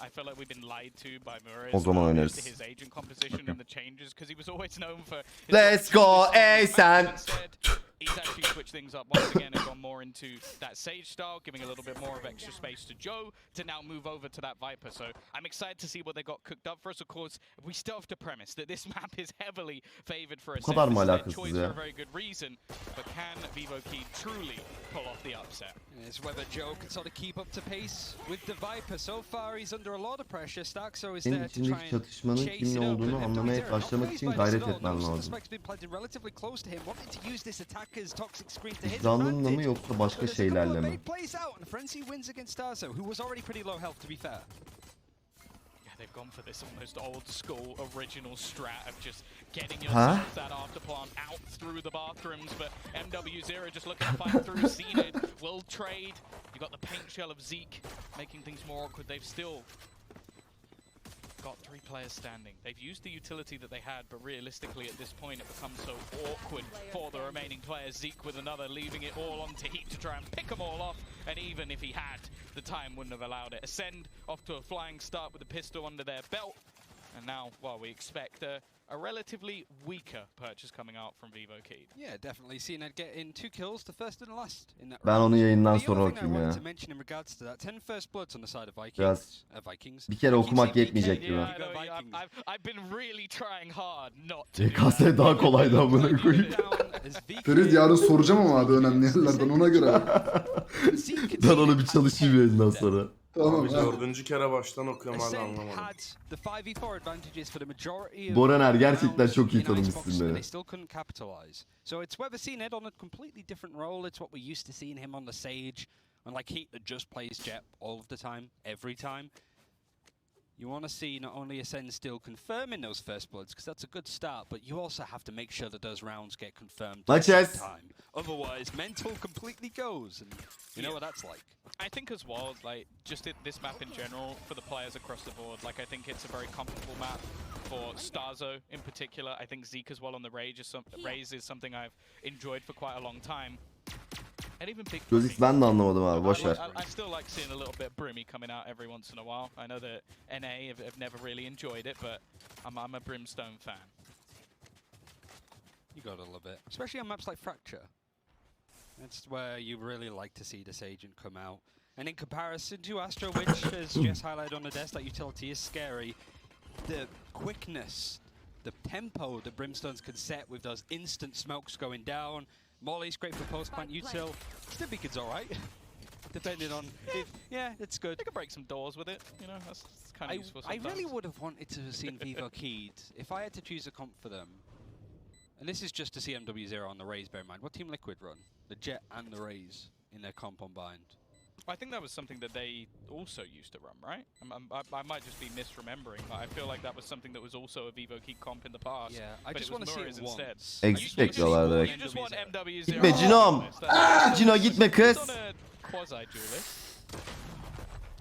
I feel like we've been lied to by Murray. O zaman oynarız. His agent composition and the changes because he was always known for. Let's go, Acend. He's actually switched things up once again and gone more into that Sage style, giving a little bit more of extra space to Joe to now move over to that Viper. So I'm excited to see what they got cooked up for us. Of course, we still have to premise that this map is heavily favored for Acend. Bu kadar mı This is their alakasız choice ya? for a very good reason, but can Wtcn truly pull off the upset? It's whether Joe can sort of keep up to pace with the Viper. So far he's under a lot of pressure. Starkso is Senin there to try içindeki and çatışmanın chase kimin it up. olduğunu And anlamaya Wtcn başlamak not için phased by this gayret at all. etmen Notice the lazım. spike's been planted relatively close to him, wanting to use this attacker's toxic screen to his Vicdanınla mı advantage. yoksa başka But there's a couple şeylerle of mi? bait plays out and Frenzy wins against Starkso, who was already pretty low health, to be fair. Yeah, they've gone for this almost old school original strat of just getting yourself that afterplant out through the bathrooms, but MW0 just looking to fight through. Zenit will trade. You got the paint shell of Zeke making things more awkward. They've still got 3 players standing. They've used the utility that they had, but realistically at this point it becomes so awkward for the remaining players. Zeke with another, leaving it all on Heat to try and pick them all off, and even if he had, the time wouldn't have allowed it. Acend off to a flying start with a pistol under their belt, and now, well, we expect a relatively weaker purchase coming out from Wtcn. Yeah, definitely. Seeing Ed get in 2 kills, the first and the last in that Ben round. onu yayından The sonra other thing I okuyayım wanted ya. to mention in regards to that, 10 first bloods on the side of Biraz Vikings. bir kere okumak Vikings yetmeyecek gibi. Yeah, I know, I've been really trying hard not to. YKS daha kolaydı amına koyayım. Ferit yarın soracağım ama abi önemli yerlerden ona göre. Ben onu bir çalışayım yayından sonra. Tamam. Abi 4. kere baştan okuyorum hala Acend anlamadım. had the 5v4 advantages for the majority of Boraner gerçekten rounds çok iyi in tanımışsın Icebox, and beni. they still couldn't capitalize. So it's Wtcn Ed on a completely different role. It's what we're used to seeing him on the Sage, and like Heat that just plays Jet all of the time, every time. You want to see not only Acend still confirming those first bloods, because that's a good start, but you also have to make sure that those rounds get confirmed at the same time. Otherwise, mental completely goes, and you know what that's like. I think as well, like, just this map in general, for the players across the board, like, I think it's a very comfortable map for Starzo in particular. I think Zeke as well on the Raze is something I've enjoyed for quite a long time. And even big Gözix ben de anlamadım abi, boş ver. I still like seeing a little bit of Brimmy coming out every once in a while. I know that NA have never really enjoyed it, but I'm a Brimstone fan. You got a little bit, especially on maps like Fracture. That's where you really like to see this agent come out. And in comparison to Astro, which, as Jess highlighted on the desk, that utility is scary, the quickness, the tempo that Brimstones can set with those instant smokes going down. Molly's great for post-plant util. Stibican's alright, depending on... yeah, it's good. They could break some doors with it, you know, that's kind of useful I sometimes. really would have wanted to have seen Wtcn if I had to choose a comp for them. And this is just to see MW0 on the Raze, bear in mind. What Team Liquid run? The Jet and the Raze in their comp on bind. I think that was something that they also used to run, right? I might just be misremembering, but I feel like that was something that was also a Wtcn comp in the past. Yeah, I but just it want was to see Murray's it instead. once. Exit bekliyorlar direkt. You just want MW0. Gitme Cinom. Cino gitme kız.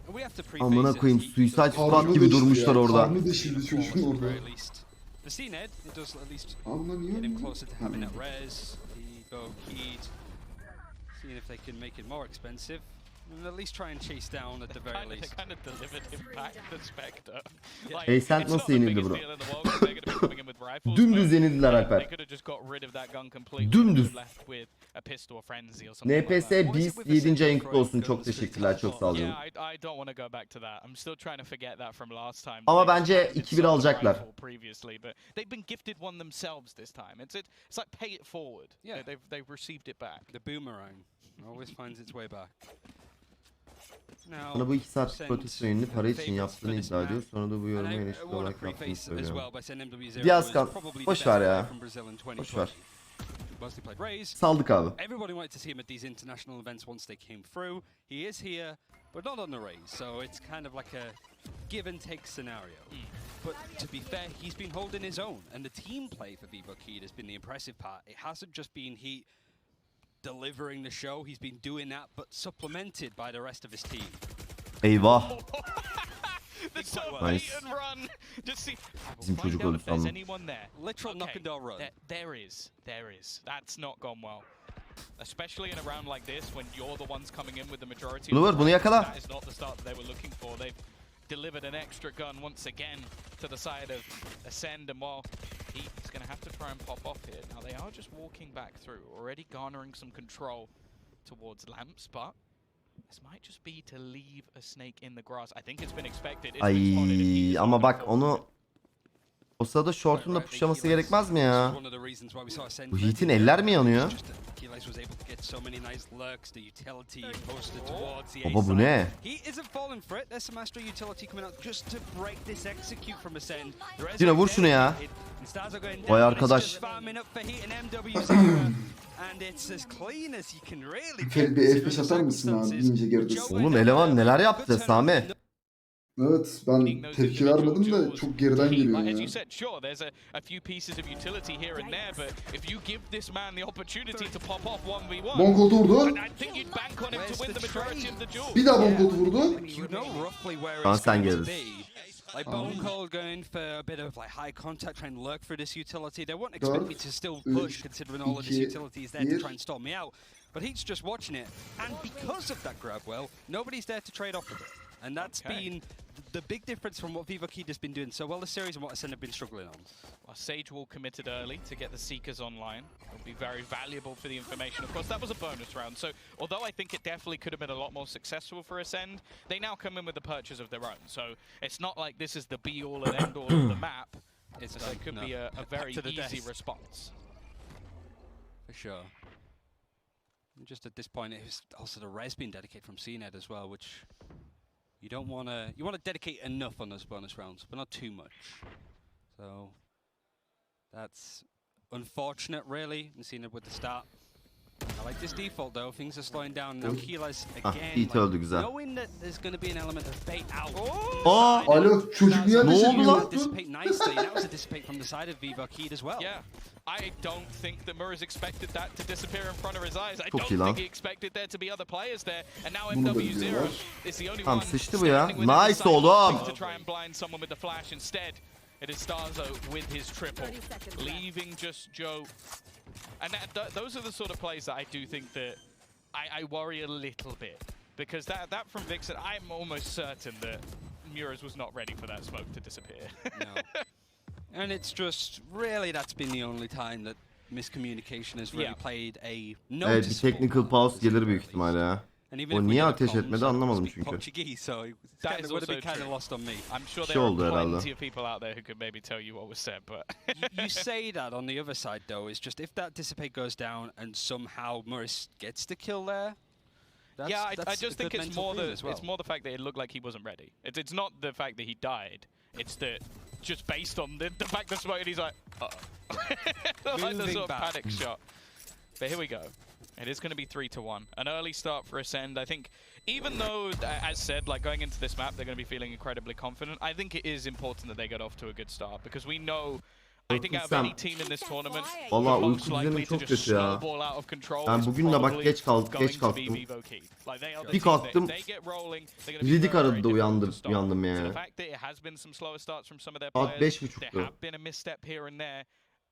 We have to preface Amına it, koyayım, he Suicide does- Squad gibi durmuşlar orada. Karnı deşildi çocuğun at orada. the very least. The Cned, it does at least Abla niye get him öyle? closer to having that res. The Wtcn, seeing if they can make it more expensive. And at least try and chase down at the very They least. kind of delivered him back the Spectre. Acend it's nasıl not the yenildi biggest bro? deal in the world 'cause they're gonna be coming in with rifles, Dümdüz but yenildiler They Alper. could have just got rid of that gun completely. Dümdüz. And left with a pistol or frenzy or something like NPS that. Beast 7. ayın kutlu olsun, çok teşekkürler, çok sağ olun. Yeah, I don't want to go back to that. I'm still trying to forget that from last time. Ama They bence just 2-1 sold alacaklar. rifle previously, but they've been gifted one themselves this time. It's like pay it forward. Yeah. They've received it back. The boomerang always finds its way back. Now, Bana bu 2 saat Acend protesto yayınını para için favorites yaptığını for this iddia ediyor. map. Sonra da bu And yorumu I eleştiri want to olarak yaptığını preface as söylüyor. well by saying MW0 Diaz was kan. probably the Boş best ver player ya. from Brazil in Boş ver. 2020. Mostly played Raze. Saldık abi. Everybody wanted to see him at these international events once they came through. He is here, but not on the Raze, so it's kind of like a give and take scenario. But to be fair, he's been holding his own, and the team play for Wtcn has been the impressive part. It hasn't just been he delivering the show, he's been doing that, but supplemented by the rest of his team. Eyvah. The well. bait Nice. and run. Just see. Bizim Find çocuk out öldü if there's sandım. anyone there. Literal knock and door run. There is. That's not gone well. Especially in a round like this, when you're the ones coming in with the majority. Bluer, of the bunu rounds, yakala. That is not the start that they were looking for. They've delivered an extra gun once again to the side of Acend, and while he's going to have to try and pop off here. Now they are just walking back through, already garnering some control towards lamps, but this might just be to leave a snake in the grass. I think it's been expected. It's been spotted if he is Ay ama on bak the onu o sırada short'un da pushlaması gerekmez mi ya? Bu Heat'in eller mi yanıyor? Baba bu ne? Yine vur şunu ya. Vay arkadaş. Ferit bir F5 atar mısın abi? İnce geridesin. Oğlum eleman neler yaptı Sami? Evet, ben tepki vermedim de çok geriden geliyor As ya. you said, sure, there's a few pieces of utility here and there, but if you give this man the opportunity to pop off 1v1, Bonkolt vurdu. I think you'd bank on him to win the majority of the duel. Bir daha Bonkolt vurdu. Şu an sen gelirsin. Like Bone Cold going for a bit of like high contact, trying to lurk through this utility. They won't expect me to still push, considering all of this utility is there to try and stop me out. But he's just watching it, and because of that grab, well, nobody's there to trade off with it. And that's been the big difference from what Wtcn has been doing so well this series and what Acend have been struggling on. Well, Sage Wall committed early to get the Seekers online. It'll be very valuable for the information. Of course, that was a bonus round, so although I think it definitely could have been a lot more successful for Acend, they now come in with the purchase of their own. So it's not like this is the be-all and end-all of the map. It could be a very easy response. For sure. And just at this point, it was also the res being dedicated from CNED as well, which you don't want to. You want to dedicate enough on those bonus rounds, but not too much. So that's unfortunate, really. And seeing it with the start. I like this default though. Things are slowing down now. Keyless again. Heat öldü güzel. Knowing that there's going to be an element of bait out. Aa! Alo, çocuk niye ateş Ne oldu ediyor? lan? Dissipate nicely. That was a dissipate from the side of Wtcn as well. Yeah, I don't think that Murs expected that to disappear in front of his eyes. I Çok don't iyi lan. think he expected there to be other players there. And now Bunu da MW0 biliyorlar. is the only Tamam, one sıçtı bu ya. standing within the Nice sight oğlum. to try and blind someone with the flash. Instead, it is Starzo with his triple, leaving just Joe. And those are the sort of plays that I do think that I worry a little bit. Because that from Vixen, I'm almost certain that Muras was not ready for that smoke to disappear. No. And it's just really that's been the only time that miscommunication has really played a Evet noticeable. bir technical pause gelir büyük ihtimalle ya. And even O if we niye did ateş have etmedi comms, anlamadım speak çünkü. Portuguese, so it That is would have been also kind of true. lost on me. I'm sure Şey there are oldu herhalde. plenty of people out there who could maybe tell you what was said, but You say that on the other side though, is just if that dissipate goes down and somehow Morris gets the kill there. yeah, I that's just a think good it's mental more thing as well. it's more the fact that it looked like he wasn't ready. It's not the fact that he died. It's that just based on the fact that smoke, he's like, like the Moving sort of back. panic shot. But here we go. It is going to be 3-1. An early start for Acend. I think, even though, as said, like going into this map, they're going to be feeling incredibly confident. I think it is important that they get off to a good start because we know. I think out of any team in this tournament, Vallahi the most uyku düzenim likely to çok just kötü ya. snowball out of control Ben is bugün de bak probably geç going kalktım. to be Wtcn. Like they are the Bir team that kalktım. they get rolling, they're going to be Riddick very, aradı very da difficult to stop. uyandım So yani. the fact that it has been some slower starts from some of their Saat players, 5.30'tu. there have been a misstep here and there.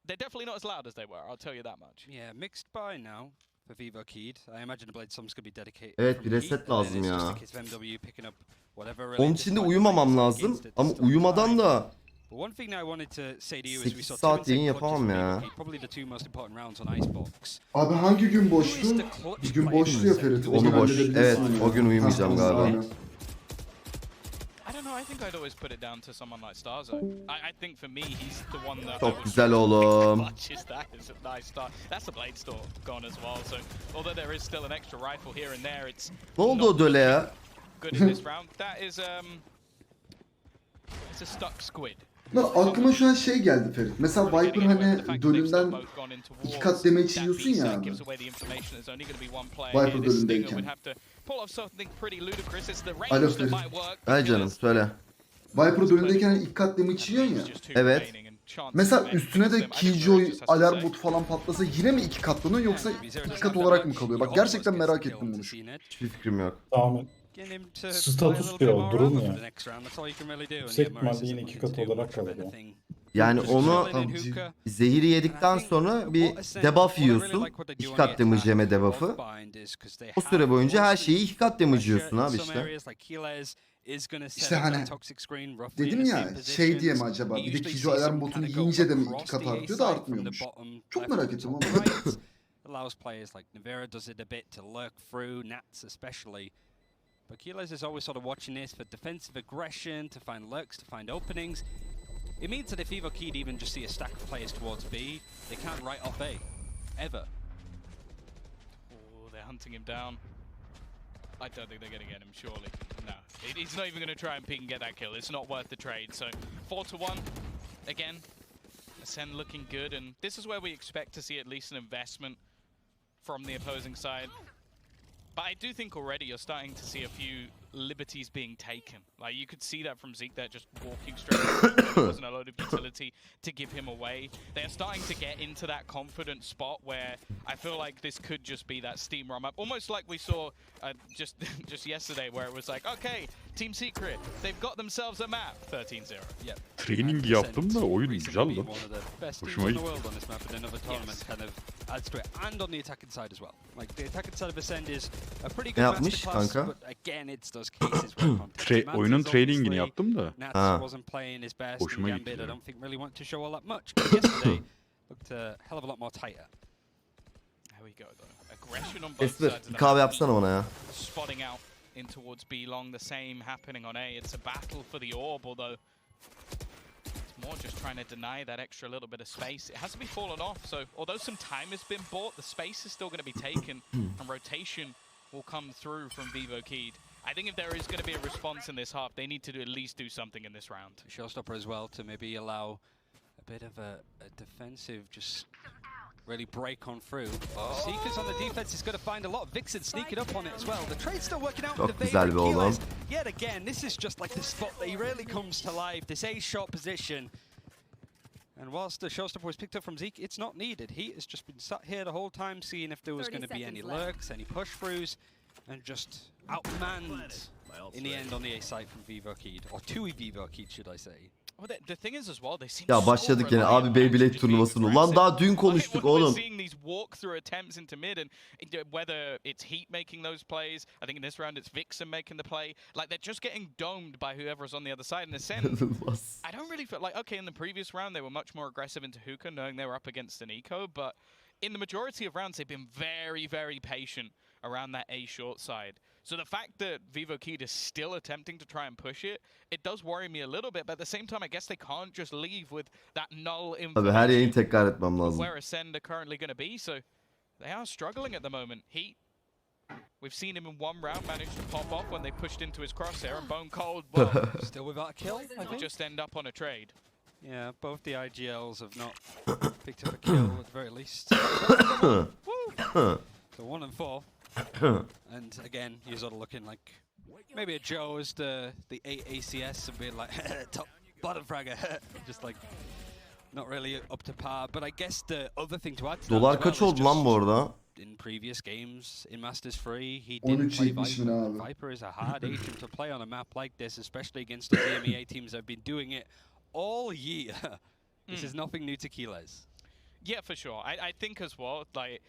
They're definitely not as loud as they were, I'll tell you that much. Yeah, mixed buy now for Wtcn. I imagine the Blade Storm's going to be dedicated. Evet, from bir reset Heat, and then lazım it's just ya. a case of MW picking up whatever Onun related için de spike uyumamam points lazım against it ama to stop uyumadan the da But one thing I wanted to say to you is 8 we saw saat 2 yayın insane clutches yapamam from ya. Wtcn, probably the two most important rounds on Icebox. Abi hangi gün Who boştu? is the clutch Bir gün player boştu for ya Acend? Ferit. Onu boş. halledebilirsin Evet, ya. o gün uyumayacağım Ha, galiba. aynen. I don't know, I think I'd always put it down to someone like Starzo. I think for me, he's the one that I Çok would güzel oğlum. clutches. That is a nice start. That's the Blade Store gone as well. So although there is still an extra rifle here and there, it's Ne oldu not o döle ya? good in this round. That is it's a stuck squid. Lan aklıma şu an şey geldi Ferit. Mesela Viper hani bölümden 2 kat damage yiyorsun ya abi. Viper bölümdeyken. Alo Ferit. Hay canım söyle. Viper bölümdeyken hani 2 kat damage yiyorsun ya. Evet. Mesela üstüne de Killjoy, alarm botu falan patlasa yine mi 2 katlanıyor yoksa 2 kat olarak mı kalıyor? Bak gerçekten merak ettim bunu. Hiçbir fikrim yok. Tamamen status diyor, durum ya. Yüksek ihtimalle yine 2 kat olarak kalır ya. Yani onu zehiri yedikten sonra bir debuff yiyorsun. 2 kat damage yeme debuff'ı. O süre boyunca her şeyi 2 kat damage yiyorsun abi işte. is going to set İşte up hani that toxic screen roughly dedim in the ya same şey diye positions. mi acaba? You Bir de usually Kijo see alarm someone botunu kinda go yiyince de mi across 2 kat the A artıyor da side from the artmıyormuş. bottom Çok left merak to ettim top ama. right. Allows players like Navera does it a bit to lurk through, Nats especially. But Keyless is always sort of watching this for defensive aggression, to find lurks, to find openings. It means that if Wtcn even just see a stack of players towards B, they can't write off A. Ever. Oh, they're hunting him down. I don't think they're going to get him, surely. No. He's not even going to try and peek and get that kill. It's not worth the trade. So 4-1. Again, Acend looking good. And this is where we expect to see at least an investment from the opposing side. But I do think already you're starting to see a few liberties being taken. Like, you could see that from Zeke there, just walking straight through. There wasn't a load of utility to give him away. They're starting to get into that confident spot where I feel like this could just be that Steam run up. Almost like we saw just yesterday, where it was like, okay, Team Secret, they've got themselves a map. 13-0. Yep. Training yaptım da oyun güzeldi. Hoşuma gitti. Adds to it, and on the attacking side as well. Like, the attacking side of Acend is a pretty good Ne yapmış masterclass, kanka? but again, it's those cases where context Oyunun matters, trainingini obviously. yaptım da. Nats Ha. wasn't playing his best, and Hoşuma gitti Gambit, I ya. don't think really want to show all that much. But yesterday looked a hell of a lot more tighter. There we go, though. Aggression on both Esper sides of bir the kahve map. yapsana bana ya. Spotting out in towards B long, the same happening on A. It's a battle for the orb, although it's more just trying to deny that extra little bit of space. It hasn't been fallen off, so although some time has been bought, the space is still going to be taken, and rotation will come through from Wtcn. I think if there is going to be a response in this half, they need to at least do something in this round. Showstopper as well to maybe allow a bit of a defensive, just really break on through. Seekers on the defense is going to find a lot. Vixen sneaking up on it as well. The trade's still working out with Çok the güzel bir oğlum. Keyless. Yet again, this is just like the spot that he really comes to life. This A-shot position. And whilst the showstopper was picked up from Zeke, it's not needed. He has just been sat here the whole time, seeing if there was going to be any lurks, any push-throughs, and just outmanned in the end on the A site from Wtcn, or to Wtcn, should I say. Well, the thing is as well, they seem Ya so başladık yine reliant abi on Beyblade just being turnuvasını. Ulan aggressive. daha dün Like, konuştuk when we're oğlum. seeing these walk-through attempts into mid, and whether it's Heat making those plays, I think in this round it's Vixen making the play. Like, they're just getting domed by whoever's on the other side. In a sense, İnanılmaz. I don't really feel like, okay, in the previous round they were much more aggressive into hookah, knowing they were up against an eco, but in the majority of rounds they've been very, very patient around that A short side. So the fact that Wtcn is still attempting to try and push it, it does worry me a little bit. But at the same time, I guess they can't just leave with that null Tabii her yayın information tekrar etmem of lazım. where Acend are currently going to be. So they are struggling at the moment. Heat, we've seen him in one round manage to pop off when they pushed into his crosshair, and Bone Cold, well, Still without a kill, I think. just end up on a trade. Yeah, both the IGLs have not picked up a kill at the very least. So 1 and 4. And again, you're sort of looking like maybe a Joe as the 8 ACS and being like top bottom fragger, just like not really up to par. But I guess the other thing to add to that Dolar as kaç well is oldu lan bu just arada? in previous games in Masters 3, he didn't 13.70 play mi Viper. abi? Viper is a hard agent to play on a map like this, especially against the EMEA teams that have been doing it all year. This is nothing new to Keyless. Yeah, for sure. I think as well, like,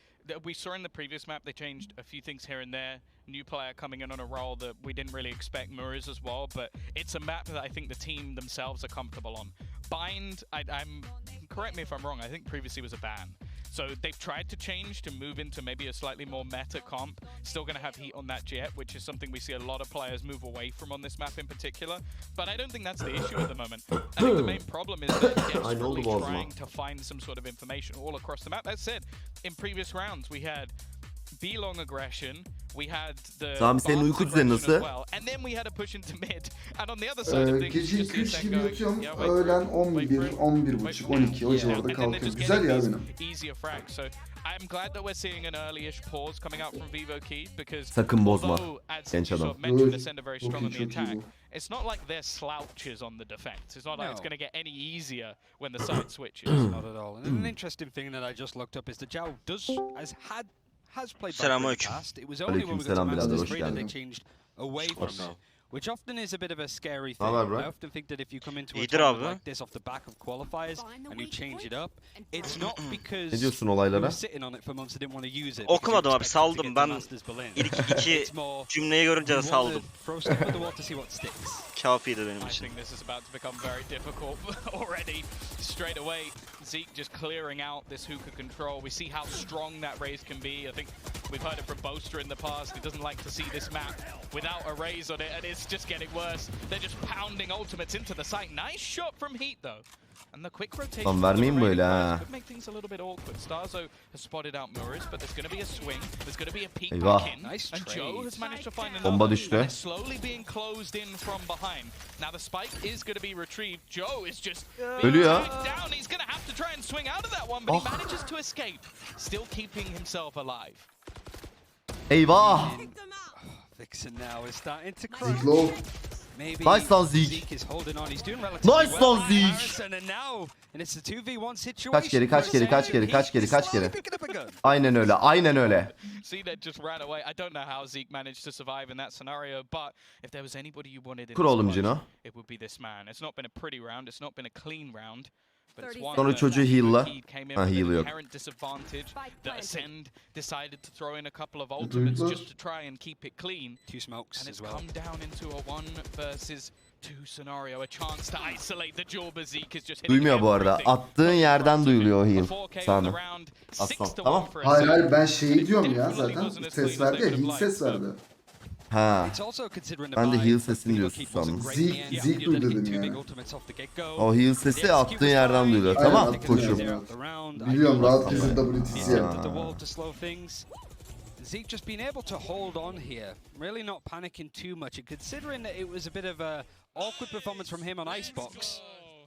we saw in the previous map, they changed a few things here and there. New player coming in on a role that we didn't really expect, Muriz as well, but it's a map that I think the team themselves are comfortable on. Bind, correct me if I'm wrong, I think previously was a ban. So they've tried to change to move into maybe a slightly more meta comp. Still going to have Heat on that jet, which is something we see a lot of players move away from on this map in particular. But I don't think that's the issue at the moment. I think the main problem is that desperately trying to find some sort of information all across the map. That said, in previous rounds we had B-long aggression, we had the Sami senin uyku düzeni nasıl? as well, and then we had a push into mid. And on the other side of things, Gece you just 2-3 see gibi Acend yatıyorum. going, yeah, Öğlen wait for 11, it. 11.30, 12 o civarda And then they're kalkıyorum. just Güzel getting ya these benim. easier frags. So I'm glad that we're seeing an early-ish pause coming out from Wtcn because Sakın bozma, although, as genç you adam. sort of mentioned, Evet, Acend are very çok strong iyi, on the çok iyi attack. bu. It's not like they're slouches on the defense. It's not like it's No. going to get any easier when the side switches. Not at all. And an interesting thing that I just looked up is the Zhao has played Viper in the Selamünaleyküm. past. It was only when we got to Aleykümselam birader, Masters hoş 3 that they geldin. changed away from it. which often is a bit of a scary thing. Haber bro. I often think that if you come into a İyidir tournament abi. like this off the back of qualifiers and you change it up, it's not because Ne diyorsun you olaylara? were sitting on it for months and didn't want to use it. Okumadım abi, because you expected to saldım. get to Ben Masters Berlin. İlk iki cümleyi görünce de You want to saldım. throw stuff at the wall to see what sticks. Kafiydi benim I için. think this is about to become very difficult already. Straight away, Zeke just clearing out this hookah control. We see how strong that raise can be. I think we've heard it from Boaster in the past. He doesn't like to see this map without a raise on it, and it's just getting worse. They're just pounding ultimates into the site. Nice shot from Heat though. And the quick rotation Lan vermeyin böyle ha. could make things a little bit awkward. Starzo has spotted out Muris, but there's going to be a swing. There's going to be a peek Eyvah. back in. Nice And trade. Joe has managed to find another. Bomba düştü. And it's slowly being closed in from behind. Now the spike is going to be retrieved. Joe is just being Ölüyor. tagged down. He's going to have to try and swing out of that one, but he manages to escape, still keeping himself alive. Eyvah. Wtcn now is starting to Zeke crack. low. Maybe Nice lan Zeke. Zeke is holding on. He's doing relatively Nice well. lan Zeke. Harrison, and now, and it's a 2v1 situation. Kaç geri, kaç geri, kaç geri, kaç geri, kaç geri. Picking up a gun. Aynen öyle, aynen öyle. Cned just ran away. I don't know how Zeke managed to survive in that scenario, but if there was anybody you wanted in Kur this oğlum fight, Cino. it would be this man. It's not been a pretty round. It's not been a clean round. But it's one Sonra that çocuğu heal'la. Acend-Keyd came in Ha, with heal an yok. inherent disadvantage. That Acend decided to throw in a couple of ultimates just to try and keep it clean. 2 smokes And as it's well. come down into a 1 versus 2 scenario. A chance to isolate the Jawber. Zeke is just hitting Duymuyor bu arada. everything Attığın from the yerden front. duyuluyor o heal. 4K on Sami. the round, Aslan, 6 to tamam. 1 for Hayır Acend. hayır ben şey diyorum ya zaten. Ses verdi ya, hit ses verdi. Ha. It's also considering Ben de the heal buy. sesini diyorsun Wtcn wasn't sandım. great in the end. Zeke You did duydum hit 2 big yani. ultimates off the get-go. O heal sesi attığın yerden duyuluyor. Aynen, Tamam attığın koçum. yerden. The round. Biliyorum rahat Tamam. bizim WTC Attempt yaptı. at the wall to slow things. Zeke just being able to hold on here, really not panicking too much, and considering that it was a bit of a awkward performance from him on Icebox,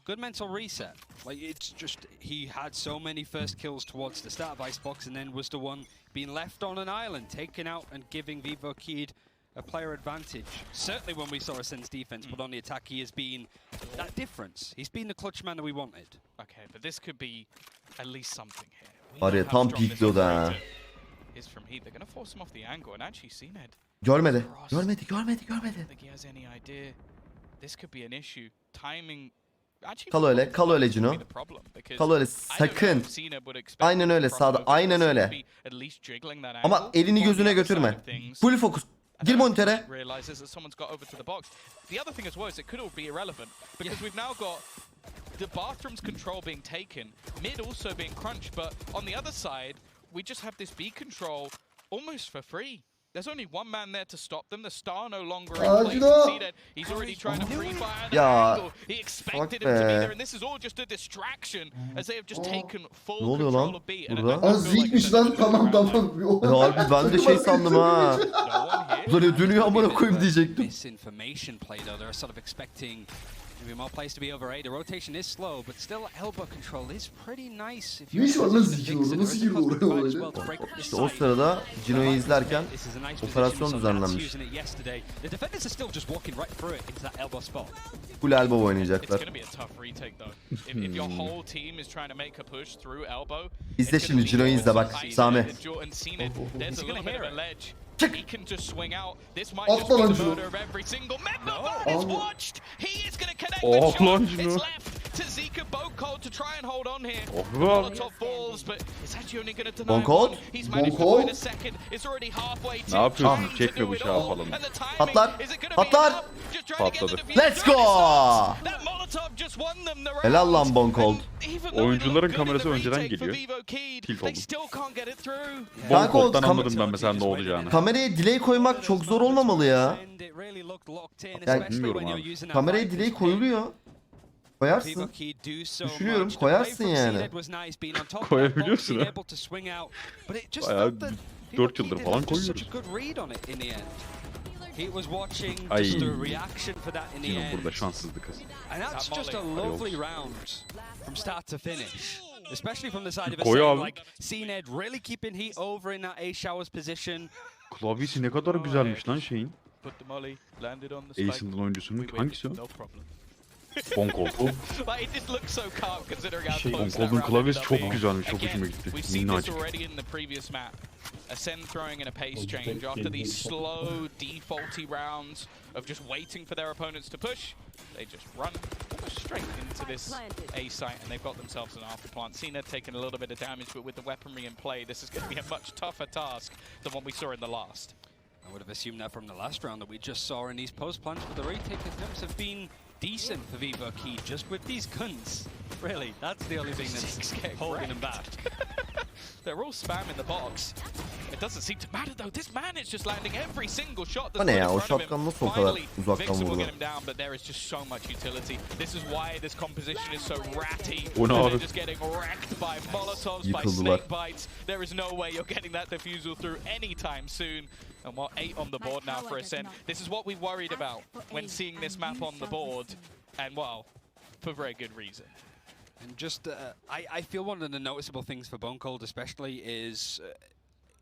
good mental reset. Like, it's just, he had so many first kills towards the start of Icebox, and then was the one being left on an island, taken out and giving Wtcn a player advantage. Certainly when we saw Ascend's defense put on the attack, he has been that difference. He's been the clutch man that we wanted. Okay, but this could be at least something here. We Var know ya how tam strong this pikliyordu ha. operator is from Heat. They're going to force him off the angle, and actually Cned, Görmedi. Cross. Görmedi, görmedi, I görmedi. don't think he has any idea. This could be an issue. Timing. Actually, Kal öyle, kal öyle could be Cino. the problem, because Kal öyle I don't know sakın. if Cned would expect Aynen öyle from sağda, Mojo aynen to öyle. be at least jiggling that Ama angle. elini On the gözüne other side götürme. of things, Full fokus. Gir monitöre. realizes that someone's got over to the box. The other thing as well is it could all be irrelevant because we've now got the bathroom's control being taken, mid also being crunched, but on the other side, we just have this B control almost for free. There's only one man there to stop them. The star no longer in place. You Cino. see that he's already trying to free fire the Ya, angle. He expected bak him to be be. there, and this is all just a distraction as they have just taken full Ne oluyor control lan of B. And I burada? feel Aa like Zeke'miş it's lan a tamam round tamam. Ya abi ben de şey sandım ha. No one here. Böyle dönüyor amına koyayım diyecektim. Misinformation play though. They're sort of expecting maybe more plays to be over A. The rotation is slow, but still elbow control is pretty nice. If Ne işi var lan Zeke'in orada? Nasıl girdi oraya öyle? İşte o sırada Cino'yu izlerken operasyon düzenlenmiş. The defenders are still just walking right through it into that elbow spot. Full elbow It's oynayacaklar. going to be a tough retake though. If your whole team is trying to make a push through elbow, İzle it's şimdi gonna be Cino'yu izle bak tight. Sami. And Cned, there's a little bit of a ledge. Çık. He can just swing out. This might Atla just be lan the Cino. murder of every single member. But it's Allah. watched. He is going to connect Oh, the shot. lan It's Cino. left to Zeke Bocold to try and hold on here. Oh, The lan. Molotov falls, but it's actually only going to deny Bocold? one. He's managed to Bocold? win a second. It's already halfway to Ne yapıyorsun? trying to Çekme do bu it şey all. yapalım. And the timing, Patlar, is it gonna be patlar. enough? Just trying to get the Patladı. defuse. Let's go! That Molotov just won them the round. Helal lan Bocold. And even though it Oyuncuların looked good in kamerası the önceden retake for geliyor. Wtcn, Tilt they oldum. still can't get it through. Kanka o Bonkolt'tan kam- anladım ben mesela ne olacağını. Kameraya delay koymak çok zor olmamalı ya. Yani bilmiyorum abi. Kameraya delay koyuluyor. Koyarsın. Düşünüyorum, koyarsın yani. Koyabiliyorsun ha. Bayağı 4 yıldır falan koyuyoruz. Ay. Cino burada şanssızdı kız. And that's just a lovely round from start to finish. Especially from the side of Koy Acend, abi. like Cned really keeping Heat over in that A showers position. Klavyesi ne kadar güzelmiş lan şeyin. Put the molly, landed on the spike. Ace'in oyuncusunun We win, hangisi o? no problem. Bonkol. Like it just looks so calm considering how close that Bonkol'un round klavyesi ended up çok being. güzelmiş. Çok Again, hoşuma gitti. we've seen this Minnacık. already in the previous map. Ascend throwing in a pace change after these slow, defaulty rounds of just waiting for their opponents to push. They just run almost straight into this A site and they've got themselves an alpha plant. Cena taking a little bit of damage, but with the weaponry in play, this is going to be a much tougher task than what we saw in the last. I would have assumed that from the last round that we just saw in these post plants, but the retake attempts have been decent for Wtcn just with these guns. Really, that's the only thing that's holding them back. They're all spamming the box. It doesn't seem to matter though. This man is just landing every single shot O that's ne put ya? in O front of shotgun him. nasıl o kadar Finally, uzaktan Vixen will vurdu? get him down, but there is just so much utility. This is why this composition is so ratty. O ne They're abi? just getting wrecked by molotovs, by Yıkıldılar. snake bites. There is no way you're getting that defusal through anytime soon. And while 8 on the board now for Ascend, this is what we worried about when seeing this map on the board. And well, for very good reason. And just, I feel one of the noticeable things for Bonkold especially is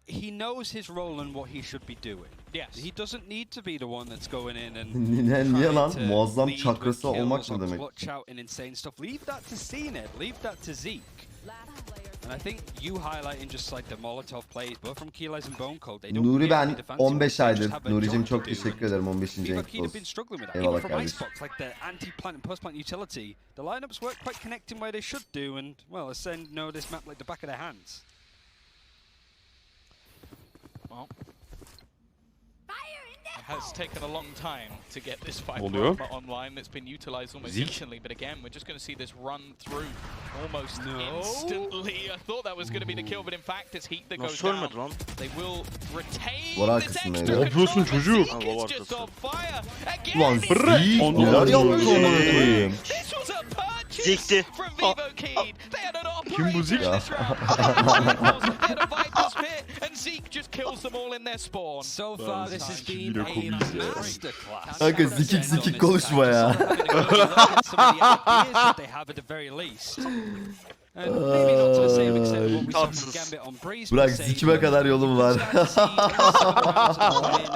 he knows his role and what he should be doing. Yes. He doesn't need to be the one that's going in and Niye lan? trying to Muazzam lead çakrası with kills olmak mı or demek? clutch out and insane stuff. Leave that to Cned, leave that to Zeke. And I think you highlighting just like the Molotov plays, both from Keyless and Bonkold, they don't Nuri get ben any defensive 15 work, they aydır. just have a Nuri'cim job to çok do. teşekkür ederim 15. Wtcn renk have been struggling with that. Eyvallah Even from kardeşim. Icebox, like the anti-plant and post-plant utility, the lineups work quite connecting where they should do, and well, Ascend know this map like the back of their hands. Well, it has taken a long time to get this fight Oluyor. online. It's been utilized almost Zeke. instantly, but again, we're just going to see this run through almost instantly. I thought that was going to be the kill, but in fact, it's Heat that goes Nasıl down. ölmedi lan? They will retain Var this arkasındaydı. extra Ne yapıyorsun control, çocuk? and Ha, Zeke var is just arkası. on fire. Ulan Again, Zeke neler yaptı ona koyayım. this was a purchase Zekti. from Wtcn. They had an Kim bu operator Zeke? in this round. They had a Viper's pit, and Zeke just kills them all in their spawn. So far, this has been yine a komiyiz ya. masterclass. Kanka zikik zikik konuşma ya. They have at the very least. And maybe not to the same extent of what we saw from Tatsız. Gambit on Breeze. Bırak per se, zikime kadar yolum var.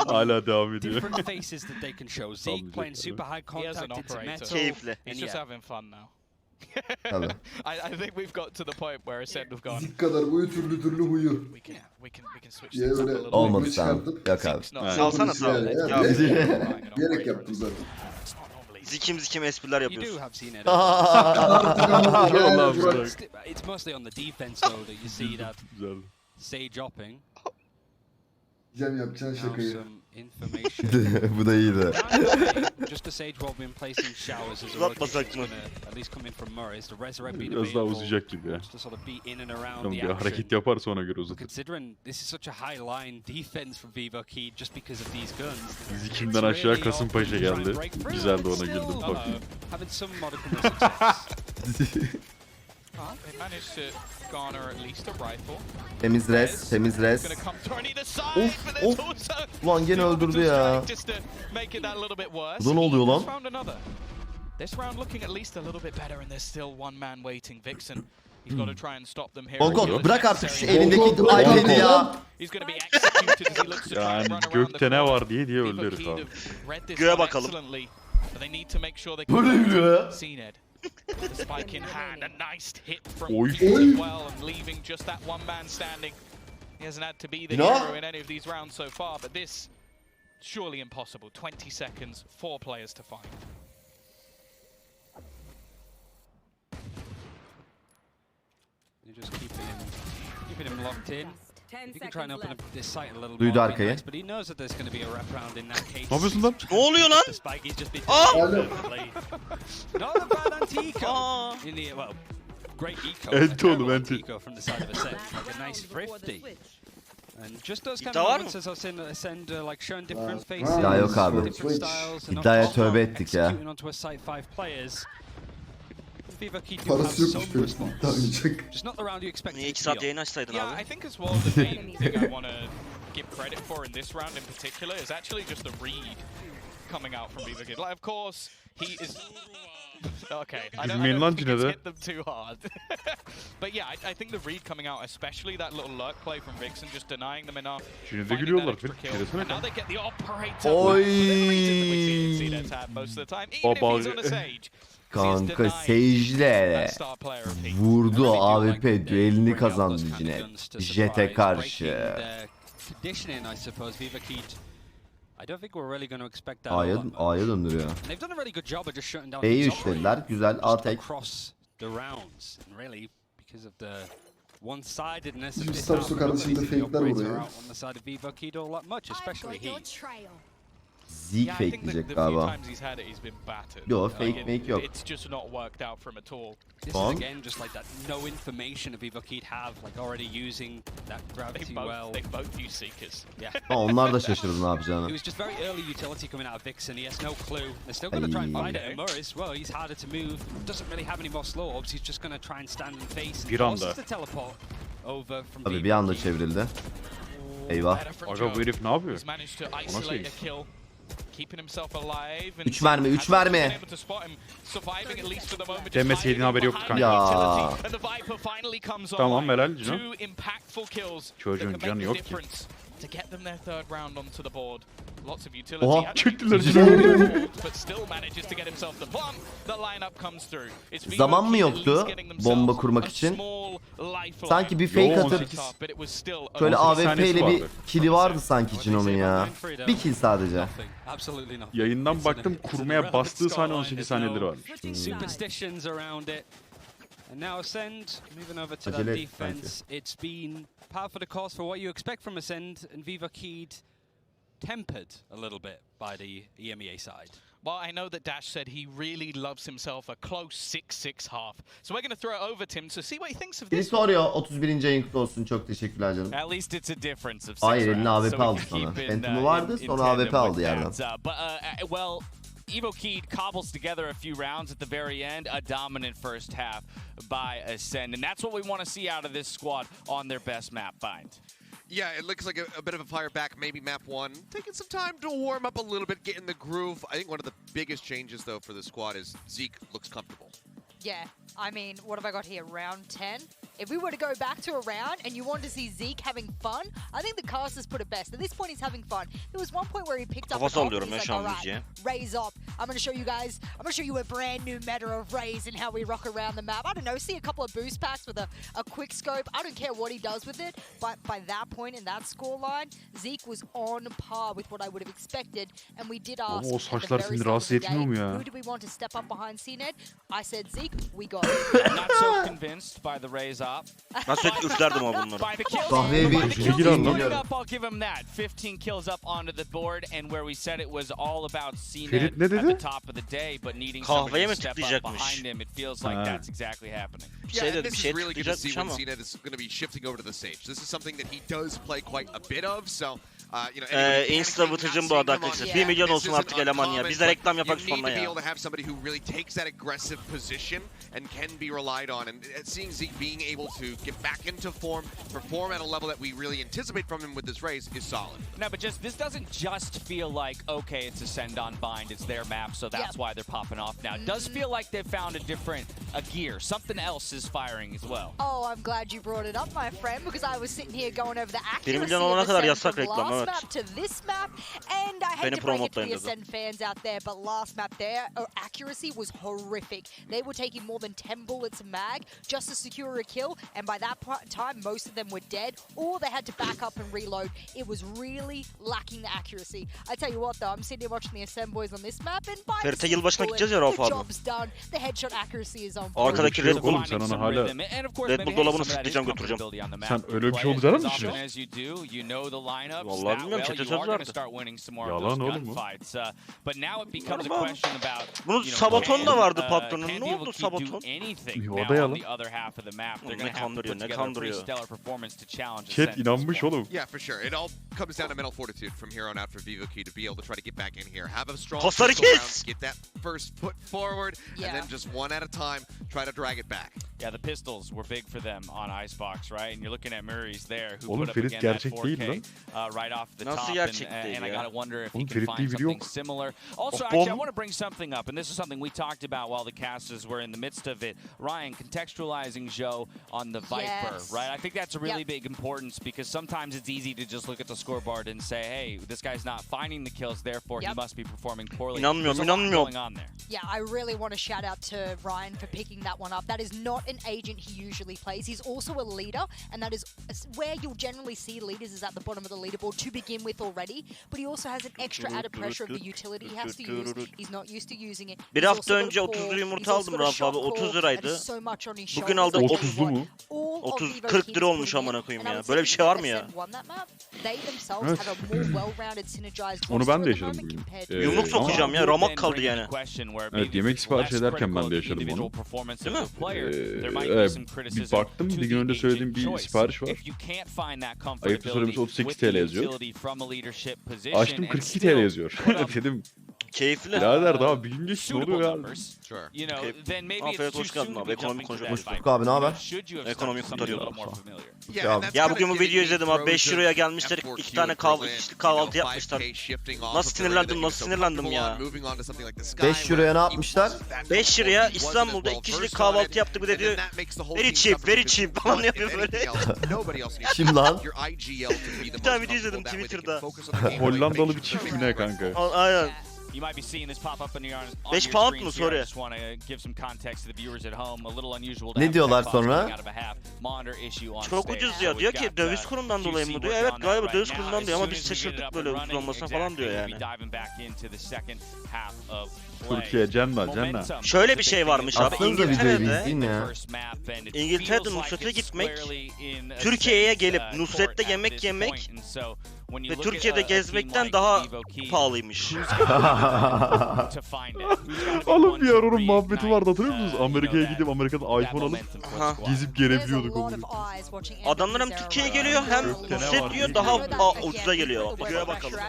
Hala devam ediyor. Different faces that they can show. Zeke playing super high He has an contact into operator. metal. Keyifli. He's And just yeah, having fun now. Tabii. I think we've got to the point where Ascend have gone. Zik kadar boyu türlü huyu. We can switch Ya things up a öyle little Olmadı bit. sen. çıkartıp Yok abi. It's not Evet. normal. Salsana sağ ol. Ya, Ya, Gerek yaptım zaten. It's not normally. zikim espriler you do yapıyorsun. have seen it. Allah Burak. bırak. It's mostly on the defense though that you see that Güzel. Sage hopping. Cem yapacaksın Now şakayı. some information. Bu da iyiydi. Just the Sage wall being placed in showers as a Uzatmasak rotation mı? gonna at least come in from Murray. Is the Resurrect being Biraz daha available uzayacak gibi ya. just to sort of be in and around Tamam, the bir hareket action. yaparsa ona göre uzatır. Considering this is such a high line defense from Wtcn just because of these guns. Zikimden aşağı Kasımpaşa geldi. Güzeldi, ona güldüm. Bak. Having some modicum of success. They managed to garner at least a rifle. Temiz res, temiz res. Gonna come through on either side, Of, but there's of. also Ulan gene the orbital öldürdü ya. strike just to make it that little bit worse. Bu da ne oluyor lan? He's found another. This round looking at least a little bit better, and there's still one man waiting. Vixen. He's got to try and stop them here. Bongo bırak artık şu Necessary. elindeki Bongo, iPad'i ya. He's going to be executed as he looks to try and Yani run around the gökte ne corner. var diye öldü Wtcn herif abi. have read this Göğe one bakalım. excellently, but they need to make sure they Böyle yürüyor ya. Cned. The spike in hand, a nice hit from Oy. Pete as well, and leaving just that one man standing. He hasn't had to be the You know? hero in any of these rounds so far, but this, surely impossible. 20 seconds, 4 players to find. You're just keeping him locked in. You can try and open up this site a little Duydu more, arkayı. nice, but he knows that there's going to be a wraparound in that case. Ne yapıyorsun lan? Ne oluyor lan? The spike he's just been Aa! perfectly. Not a bad anti-eco. Aa! In the, well, great eco. Anti a terrible oğlum, anti. anti-eco from the side of Ascend. Like a nice thrifty. And just those kind İddia of var moments as Ascend like showing different Ya faces, Ya yok abi. different styles, and İddiaya also tövbe ettik ya. executing onto a site 5 players. Wtcn do have Parası some yokmuş benim. response. Tanıyacak. Just not the round you expect Niye it 2 to saat be on. yayın açsaydın Yeah, I abi? think as well the main thing I want to give credit for in this round in particular is actually just the read coming out from Wtcn. Like, of course, he is... Okay, I don't Bilmeyin think lan it's yine de. hit them too hard. But yeah, I think the read coming out, especially that little lurk play from Vixen, just denying them enough. Yine de finding gülüyorlar. that extra kill. Gerisine And now kal. they get the operator. Oy. For the reason that we see Ned's had most of the time, even if he's on a Baba. Sage. Kanka Sage'le vurdu AWP düelini kazandı yine. Jet'e karşı. A'ya döndürüyor. B'yi üçlediler. Güzel. A tek. Starsu kardeşim de fake'ler vuruyor. Zeke fakeleyecek galiba. Yo fake make yok. Son. Onlar da şaşırdı ne yapacağını. Bir anda. Tabii bir anda çevrildi. Eyvah. Aga bu herif ne yapıyor? O nasıl iş? 3 mermi, 3 mermi. Demeseydin haberi yoktu kanka. Ya. Tamam helal Cino. Çocuğun canı yok ki. Oha. Çektiler Cino. Zaman mı yoktu bomba kurmak için? Sanki bir fake Yo, atıp 18. şöyle 18 AWP ile bir saniyesi kill'i vardı sanki Cino'nun ya. Bir kill sadece. Yayından baktım kurmaya bastığı saniye 18 saniyeleri var. And now Acend moving over to that Acele et defense. sanki. It's been par for the course for what you expect from Acend, and Wtcn tempered a little bit by the EMEA side. Well, I know that Dash said he really loves himself a close 6-6 half. So we're going to throw it over Tim to see what he thinks of Biri this. soruyor 31. ayın kutlu olsun, çok teşekkürler canım. At least it's a difference of 6 Hayır eline rounds, AWP so aldı we can sonra. keep Phantom'u vardı in sonra tandem AWP aldı with yerden. that. Well, Wtcn cobbles together a few rounds at the very end, a dominant first half by Acend, and that's what we want to see out of this squad on their best map bind. Yeah, it looks like a bit of a fire back, maybe map 1. Taking some time to warm up a little bit, get in the groove. I think one of the biggest changes, though, for the squad is Zeke looks comfortable. Yeah, I mean, what have I got here? Round 10? If we were to go back to a round and you wanted to see Zeke having fun, I think the casters put it best. At this point, he's having fun. There was one point where he picked up a top and he's like, all right, raise up. I'm going to show you guys, I'm going to show you a brand new meta of raise and how we rock around the map. I don't know, see a couple of boost packs with a quick scope. I don't care what he does with it, but by that point in that scoreline, Zeke was on par with what I would have expected. And we did ask O saçlar seni rahatsız etmiyor mu ya? who do we want to step up behind CNED? I said Zeke, we got it. I'm not so convinced by the raise up. Ben sürekli üflerdim ama bunları. By the kills, Kahveye bir Çekil lan. up, I'll give him that. 15 kills up onto the board, and where we said it was all about Ferit CNED ne at dedi? the top of the day, but needing somebody Kahveye to mi step up tıklayacakmış? behind him, it feels like that's exactly happening. Yeah, and this bir şey is really good to see tıklayacakmış when ama. CNED is going to be shifting over to the stage. This is something that he does play quite a bit of, so... Insta Wtcn bu adı arkadaşlar. 1 milyon olsun artık eleman ya. Biz de reklam yapak sonra ya. You need to be able to have somebody who really takes that aggressive position and can be relied on. And seeing Zeke being able to get back into form, perform at a level that we really anticipate from him with this race is solid. No, but this doesn't just feel like, okay, it's Acend on bind, it's their map, so that's why they're popping off now. It does feel like they've found a different gear. Something else is firing as well. Oh, I'm glad you brought it up, my friend, because I was sitting here going over the 1 accuracy milyon olana of kadar Acend yasak from reklam, last evet. map to this map, and I hate Beni to break it to promotlayın the dedi. Acend fans out there, but last map their accuracy was horrific. They were taking more than 10 bullets a mag just to secure a kill, and by that time, most of them were dead, or they had to back up and reload. It was really lacking the accuracy. I tell you what, though, I'm sitting here watching the Acend boys on this map, and by the Ferit'e yılbaşına bullet, gideceğiz ya Rauf the abi. job's done. The headshot accuracy is on point. Arkadaki Red Bull. Oğlum sen onu hala... Red Bull dolabını sıklayacağım götüreceğim. Sen öyle bir şey olacağını mı düşünüyorsun? Vallahi bilmiyorum, çete söz verdi. Yalan oğlum bu. Bunun Sabaton da vardı patronun. Ne oldu Sabaton? O da yalan. Ne kandırıyor, ne kandırıyor. Chat inanmış oğlum. Yeah, for sure. It all comes down to mental fortitude from here on out for Wtcn to be able to try to get back in here. Have a strong Pasları pistol round, kes! get that first foot forward, and then just one at a time, try to drag it back. Yeah, the pistols were big for them on Icebox, right? And you're looking at Murray's there, who Oğlum put up Ferit again that gerçek değil 4K lan. right off the Nasıl top, gerçek değil and I ya? gotta wonder if he Oğlum can Ferit find diye biri something yok. similar. Also, Bom. actually, I want to bring something up, and this is something we talked about while the casters were in the midst of it. Ryan, contextualizing Joe on the Viper, Yes. right? I think that's a really big importance because sometimes it's easy to just look at the scoreboard and say, hey, this guy's not finding the kills, therefore he must be performing poorly. İnanmıyorum, There's a lot inanmıyorum. going on there. Yeah, I really want to shout out to Ryan for picking that one up. That is not an agent he usually plays. He's also a leader, and that is where you'll generally see leaders is at the bottom of the leaderboard to begin with already. But he also has an extra added pressure of the utility he has to use. He's not used to using it. Bir He's hafta also got önce a 30'lu core. yumurta He's also aldım got a Rafa shot abi, core. 30 That liraydı. is so much on his Bugün shoulders. aldım I tell you 30'lu what, mu? all of 30 Evo 40 Keyd's lira olmuş putting in, amına koyayım and I ya. would Böyle bir say şey var mı because ya? Ascend won that map, they themselves Evet. have a more well-rounded, synergized Onu roster ben de at the yaşadım moment bugün. compared to Yumruk Ama- sokacağım ya, ramak kaldı yani. Evet, yemek sipariş ederken ben de yaşadım onu. Değil mi? Evet, bir baktım, bir gün önce söylediğim bir sipariş var. Ayıptır söylemesi 38 TL yazıyor. Açtım 42 TL yazıyor. Dedim Keyifli. birader daha bir gün geçti, ne oluyor ya? Afiyet hoş geldin abi, ekonomi konuşuyoruz. Bulduk abi, ne haber? Ekonomi kurtarıyorlar. Yeah, Ya bugün bu videoyu izledim abi, 5 euroya gelmişler, 2 tane kahvaltı yapmışlar. Nasıl sinirlendim ya. 5 euroya ne yapmışlar? 5 liraya İstanbul'da 2 kişilik kahvaltı yaptık, bir de diyor very cheap falan yapıyor böyle. Kim lan? Bir tane video izledim Twitter'da. Hollandalı bir çift mi ne kanka? Aynen. You might be seeing this pop up on your 5 pound screens mu here. I soru? just want to give some context to the viewers at home. A little unusual to Ne have diyorlar tech sonra? coming out of a half. Monitor issue on Çok stage. ucuz So diyor. Diyor we've ki got, döviz kurundan dolayı QC mı diyor. working Evet on galiba that döviz right kurundan now. diyor ama As biz soon as we get it şaşırdık up böyle and ucuz running, olmasına falan diyor exactly, yani. we'll be diving back into the second half of play. Türkiye cennet. Momentum. Şöyle bir şey varmış abi, Atsanıza videoyu bir İngiltere'de izleyin ya. İngiltere'de Nusret'e gitmek, Türkiye'ye gelip Nusret'te yemek yemek ve Türkiye'de gezmekten daha pahalıymış. Oğlum bir yer onun muhabbeti vardı, hatırlıyor musunuz? Amerika'ya gidip Amerika'da iPhone alıp Aha. gezip gelebiliyorduk onu. Adamlar hem Türkiye'ye geliyor hem Nusret diyor, daha ucuza geliyor. Videoya bakalım.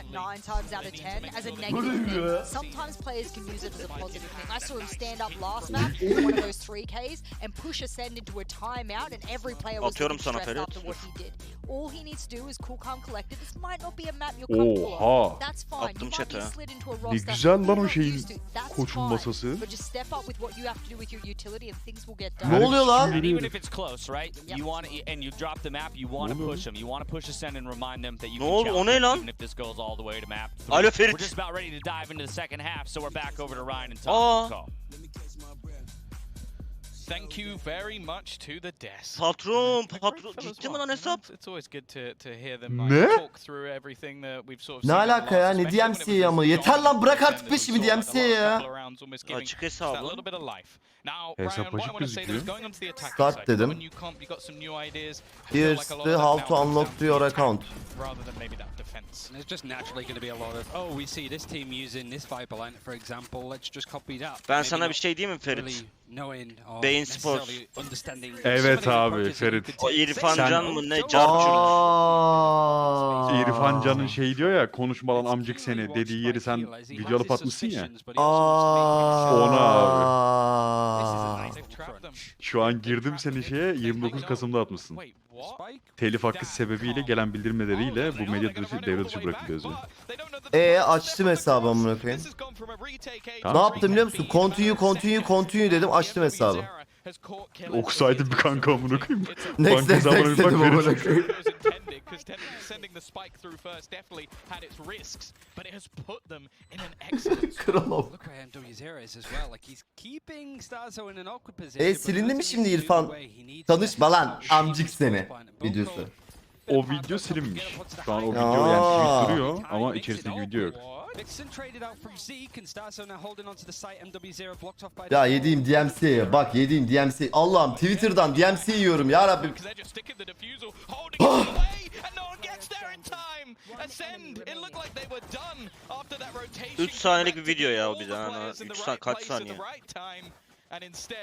Sometimes players can use it as a positive thing. I saw him stand up last map in one of those 3Ks and push Ascend into a timeout, and every player was Atıyorum looking sana stressed Ferit. after what he did. All he needs to do is cool, calm, collected. This might not be a map you're comfortable Oha. on. That's fine. Attım You might be chat'e. slid into a Ne roster güzel lan you're o not şeyin used to. That's koçun fine. masası. But just step up with what you have to do with your utility and things will get Ne done. oluyor lan? And even if it's close, right? Yep. You want and you drop the map, you want to push them. You want to push Ascend and remind them that you Ne can oldu? O challenge ne them, lan? even if this goes all the way to map 3. Alo Ferit. We're just about ready to dive into the second half, so we're back over to Ryan and Aa. Tom. Call. Thank you very much to the desk. Patron ciddi mi lan hesap? It's always good to hear them Ne? talk through everything that we've sort of Ne seen in the alaka ya? last, Ne especially when it DMC'yi was ama? this Yeter lan, dominant bırak Ascend artık that we peşimi saw the DMC'ye last ya. couple of rounds almost giving Açık just that hesabı. little bit of life. Now, Hesap Ryan, what I açık want to say though is gözüküyor. going on to the attacking Start side. dedim. When you comp, you got some new ideas. I feel Here's like a lot the of that how now to comes unlock down to your the attack account. rather than maybe that defense. There's just naturally going to be a lot of, oh, we see this team using this Viper line, for example, let's just copy that. Ben Maybe sana bir not şey diyeyim mi Ferit? really knowing or Beyin Sports. necessarily understanding Evet some of the abi, approaches that you Ferit. could O take. İrfan Sen- Can mı ne? Carçur. Aa. İrfan Can'ın şey diyor ya, konuşmadan amcık seni dediği yeri sen video alıp atmışsın ya. Ona abi. They've trapped them. Şu an girdim senin şeye, 29 Kasım'da atmışsın. Wait, what? Telif hakkı sebebiyle gelen bildirimleriyle bu medya dışı, devre dışı bırakılıyor yazıyor. Açtım hesabı amına koyayım. Ne yaptım biliyor musun? Continue dedim, açtım hesabı. Okusaydım bir kanka amına koyayım. Next Banka hesabına bir bak dedim amına Ferit. koyayım. Sending the spike through first definitely had its risks, but it has put them in an excellent Kralım. Look at MW's as well. Like he's keeping Starzo in an awkward position. Silindi mi şimdi İrfan? Tanışma lan amcık seni videosu. O video silinmiş. Şu an o video yani tweet duruyor ama içerisindeki video yok. Ya yediğim DMC'ye bak, yediğim DMC. Allah'ım Twitter'dan DMC yiyorum ya Rabbim. because they're just sticking the defusal, holding it away, and no one gets there in time. Ascend, it looked like they were done after that rotation. 3 saniyelik bir video ya o bir de. 3 saniye kaç saniye?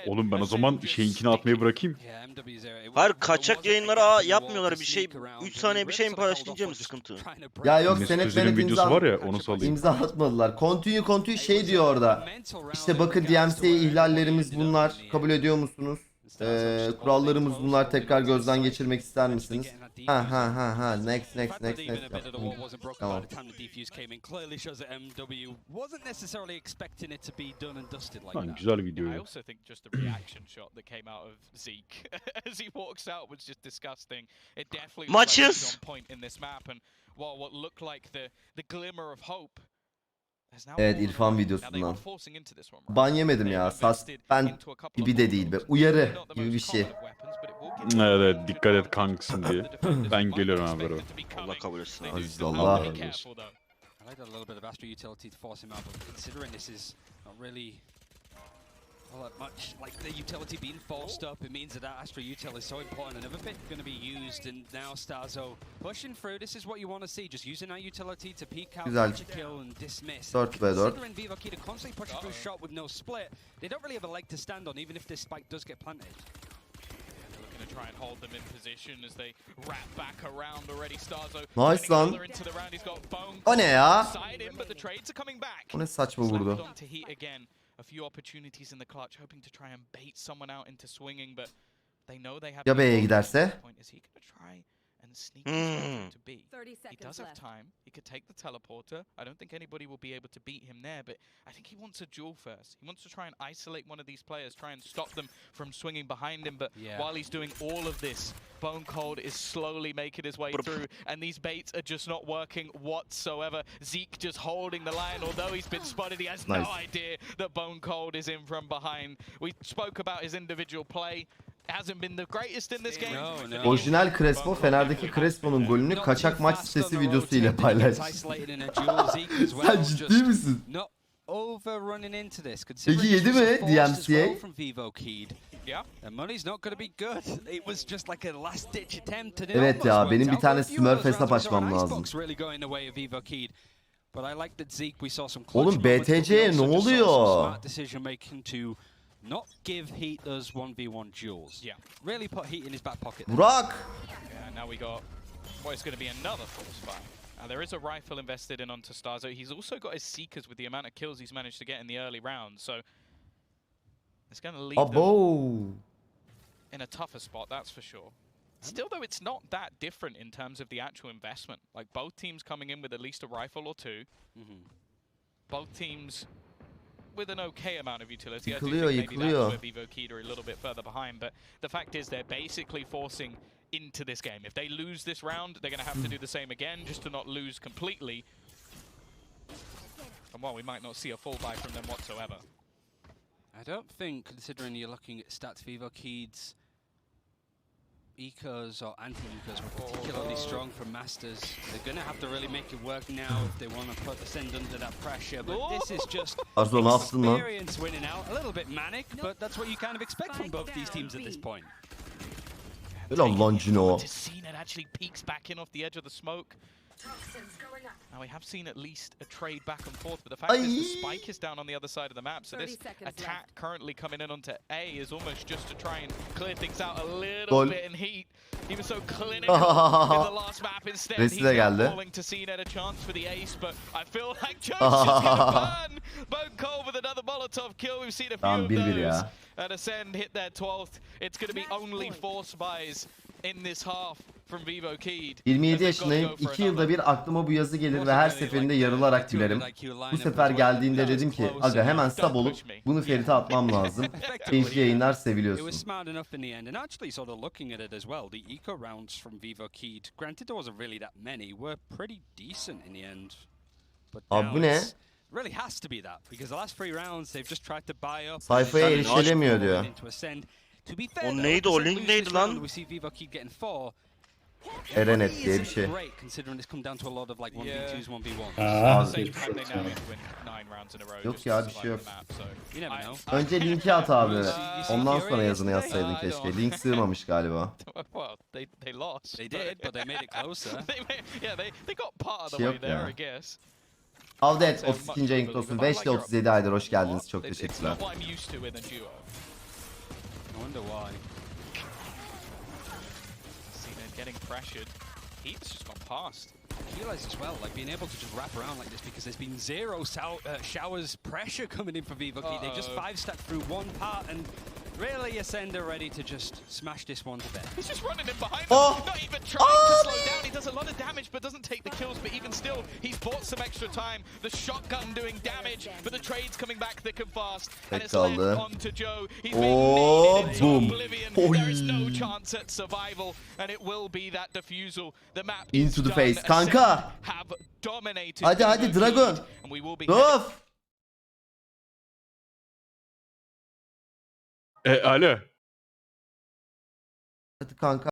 Oğlum ben o zaman şeyinkini atmayı bırakayım. Hayır, kaçak yayınlara yapmıyorlar bir şey. 3 saniye bir şey mi paylaşınca mı sıkıntı? Ya yok, Mesut senet Özil'in videosu var ya, onu salayım. imza atmadılar. Continue şey diyor orada. İşte bakın DMC ihlallerimiz bunlar. Kabul ediyor musunuz? Kurallarımız bunlar, tekrar gözden geçirmek ister misiniz? Next. Tamam. Lan güzel video. I also think just the reaction shot that came out of Zeke as he walks out was just disgusting. It definitely was like on point in this map, and what looked like the glimmer of hope. Evet, İrfan videosundan. Ban yemedim ya. Suspend gibi de değil be. Uyarı gibi bir şey. Evet, dikkat et kankısın diye. Ben geliyorum abi böyle. Allah kabul etsin. Aziz Allah. Well, much like the utility being forced up, it means that Astra util is so important. Another bit going to be used, and now Starzo pushing through. This is what you want to see, just using that utility to peek out, catch a kill, and dismiss. 4v4. Considering Vtcn are constantly pushing through shot with no split, they don't really have a leg to stand on, even if this spike does get planted. Looking to try and hold them in position as they wrap back around already. Starzo nice lan. into the round. He's got bone. O ne ya? But the trades are coming back. O ne saçma vurdu. A few opportunities in the clutch, hoping to try and bait someone out into swinging, but they know they have. Ya B'ye giderse? Is he going to try and sneak to B? He does have time. He could take the teleporter. I don't think anybody will be able to beat him there, but I think he wants a duel first. He wants to try and isolate one of these players, try and stop them from swinging behind him, but while he's doing all of this, Bone Cold is slowly making his way through, and these baits are just not working whatsoever. Zeke just holding the line, although he's been spotted, he has no idea that Bone Cold is in from behind. We spoke about his individual play. Hasn't been the greatest in this game. Orijinal Crespo, Fener'deki Crespo'nun golünü kaçak maç sitesi videosu ile paylaştı. Sen ciddi misin? Peki yedi mi DMCA? Evet ya, benim bir tane Smurf hesap açmam lazım. Oğlum BTC'ye ne oluyor? Not give Heat those 1v1 duels. Really put Heat in his back pocket. Burak. Now we got what is going to be another force fire. Now there is a rifle invested in onto Starzo. He's also got his Seekers with the amount of kills he's managed to get in the early rounds. So it's going to leave them in a tougher spot, that's for sure. Still though, it's not that different in terms of the actual investment. Like both teams coming in with at least a rifle or two. Both teams with an okay amount of utility. I do think maybe that's where Vtcn are a little bit further behind, but the fact is they're basically forcing into this game. If they lose this round, they're going to have to do the same again just to not lose completely. And while we might not see a full buy from them whatsoever. I don't think, considering you're looking at stats, Vtcn's Ecos or anti-Ecos were particularly strong from Masters. They're going to have to really make it work now if they want to put Ascend under that pressure. But this is just experience winning out. A little bit manic, but that's what you kind of expect from both these teams at this point. It actually peeks back in off the edge of the smoke. Now we have seen at least a trade back and forth, but the fact is the spike is down on the other side of the map, so this attack currently coming in onto A is almost just to try and clear things out a little bit in Heat. He was so clinical in the last map instead. He's falling to Cnet a chance for the ace, but I feel like Joe's just gonna burn. Bone Cold with another Molotov kill. We've seen a few of those. And Ascend hit their 12th. It's gonna be only 4 spies in this half from Vtcn. 27 yaşındayım. 2 yılda bir aklıma bu yazı gelir ve her seferinde yarılarak gülerim. Bu sefer geldiğinde dedim ki aga hemen sub olup bunu Ferit'e atmam lazım. Keyifli yayınlar, seviliyorsun. Abi bu ne? Sayfaya erişilemiyor diyor. O neydi, o link neydi lan? Erenet diye bir şey. Yok ya, bir şey yok. Önce linki at abi. Ondan sonra yazını yazsaydın keşke. Link sığmamış galiba. Şey yok ya. Avdet 32. ayın kutlu 5 ile 37 aydır hoş geldiniz. Çok teşekkürler. Getting pressured. Heat's just gone past. Realize as well, like being able to just wrap around like this because there's been zero showers pressure coming in for Vtcn. They just 5-stack through one part, and Really, Acend are ready to just smash this one to bed. He's just running in behind him, Oh. not even trying to slow down. He does a lot of damage, but doesn't take the kills. But even still, he's bought some extra time. The shotgun doing damage, but the trade's coming back thick and fast. And it's led on to Joe. He's Oh, been boom. into oblivion. There is no chance at survival, and it will be that defusal. The map Into is the done. face. Kanka. Have dominated. Hadi Dragon. And we will be Of. Alo. Hadi kanka.